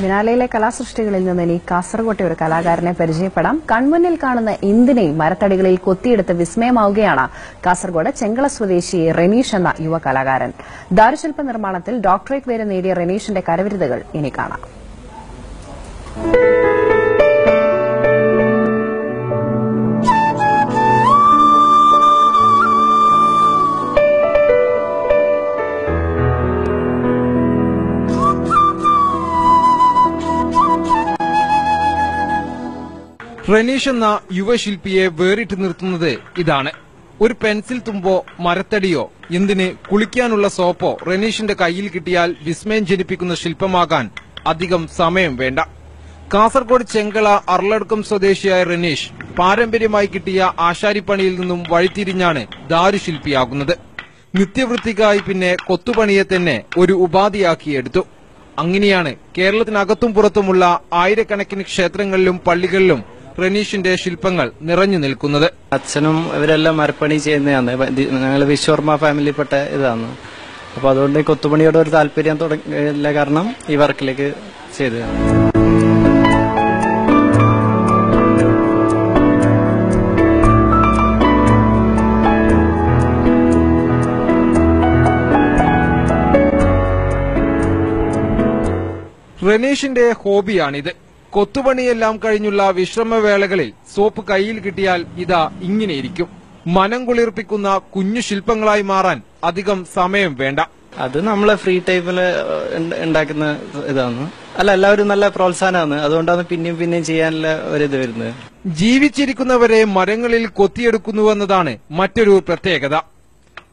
ബിനാലയിലെ കലാസൃഷ്ടികളിൽ നിന്ന് ഇനി കാസർകോട്ടെ ഒരു കലാകാരനെ പരിചയപ്പെടാം. കൺമുന്നിൽ കാണുന്ന എന്തിനേയും മരത്തടികളിൽ കൊത്തിയെടുത്ത് വിസ്മയമാവുകയാണ് കാസർഗോഡ് ചെങ്കള സ്വദേശി റെനീഷ് എന്ന യുവ കലാകാരൻ. ദാരുശില്പ നിർമ്മാണത്തിൽ ഡോക്ടറേറ്റ് വരെ നേടിയ റെനീഷിന്റെ കരവിരുതുകൾ ഇനി കാണാം. റെനീഷ് എന്ന യുവശില്പിയെ വേറിട്ട് നിർത്തുന്നത് ഇതാണ്. ഒരു പെൻസിൽ തുമ്പോ മരത്തടിയോ എന്തിന് കുളിക്കാനുള്ള സോപ്പോ റെനീഷിന്റെ കയ്യിൽ കിട്ടിയാൽ വിസ്മയം ജനിപ്പിക്കുന്ന ശില്പമാകാൻ അധികം സമയം വേണ്ട. കാസർഗോഡ് ചെങ്കള അർലടുക്കം സ്വദേശിയായ റെനീഷ് പാരമ്പര്യമായി കിട്ടിയ ആശാരിപ്പണിയിൽ നിന്നും വഴിതിരിഞ്ഞാണ് ദാരുശില്പിയാകുന്നത്. നിത്യവൃത്തിക്കായി പിന്നെ കൊത്തുപണിയെ തന്നെ ഒരു ഉപാധിയാക്കിയെടുത്തു. അങ്ങനെയാണ് കേരളത്തിനകത്തും പുറത്തുമുള്ള ആയിരക്കണക്കിന് ക്ഷേത്രങ്ങളിലും പള്ളികളിലും റെനീഷിന്റെ ശില്പങ്ങൾ നിറഞ്ഞു നിൽക്കുന്നത്. അച്ഛനും ഇവരെല്ലാം മരപ്പണി ചെയ്യുന്നതാണ്. ഞങ്ങൾ വിശ്വർമ്മ ഫാമിലിയിൽപ്പെട്ട ഇതാണ്. അപ്പൊ അതുകൊണ്ട് കൊത്തുപണിയോട് ഒരു താല്പര്യം തുടങ്ങിയ കാരണം ഈ വർക്കിലേക്ക് ചെയ്തതാണ്. റെനീഷിന്റെ ഹോബിയാണിത്. കൊത്തുപണിയെല്ലാം കഴിഞ്ഞുള്ള വിശ്രമവേളകളിൽ സോപ്പ് കയ്യിൽ കിട്ടിയാൽ ഇതാ ഇങ്ങനെയിരിക്കും. മനം കുളിർപ്പിക്കുന്ന കുഞ്ഞു ശില്പങ്ങളായി മാറാൻ അധികം സമയം വേണ്ട. അത് നമ്മളെ ഫ്രീ ടൈമില് ഉണ്ടാക്കുന്ന ഇതാണ്. എല്ലാവരും നല്ല പ്രോത്സാഹനമാണ്. അതുകൊണ്ടാണ് പിന്നെയും ചെയ്യാനുള്ള ഒരിത് വരുന്നത്. ജീവിച്ചിരിക്കുന്നവരെ മരങ്ങളിൽ കൊത്തിയെടുക്കുന്നുവെന്നതാണ് മറ്റൊരു പ്രത്യേകത.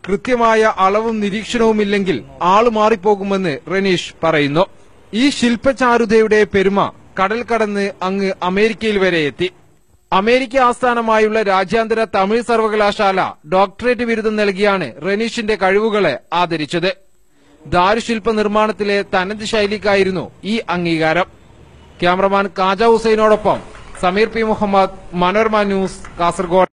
കൃത്യമായ അളവും നിരീക്ഷണവുമില്ലെങ്കിൽ ആള് മാറിപ്പോകുമെന്ന് റെനീഷ് പറയുന്നു. ഈ ശില്പചാരുതയുടെ പെരുമ കടൽ കടന്ന് അങ്ങ് അമേരിക്കയിൽ വരെ എത്തി. അമേരിക്ക ആസ്ഥാനമായുള്ള രാജ്യാന്തര തമിഴ് സർവകലാശാല ഡോക്ടറേറ്റ് ബിരുദം നൽകിയാണ് റെനീഷിന്റെ കഴിവുകളെ ആദരിച്ചത്. ദാരുശില്പ നിർമ്മാണത്തിലെ തനത് ശൈലിക്കായിരുന്നു ഈ അംഗീകാരം. ക്യാമറമാൻ കാജ ഹുസൈനോടൊപ്പം സമീർ പി മുഹമ്മദ്, മനോരമ ന്യൂസ്, കാസർഗോഡ്.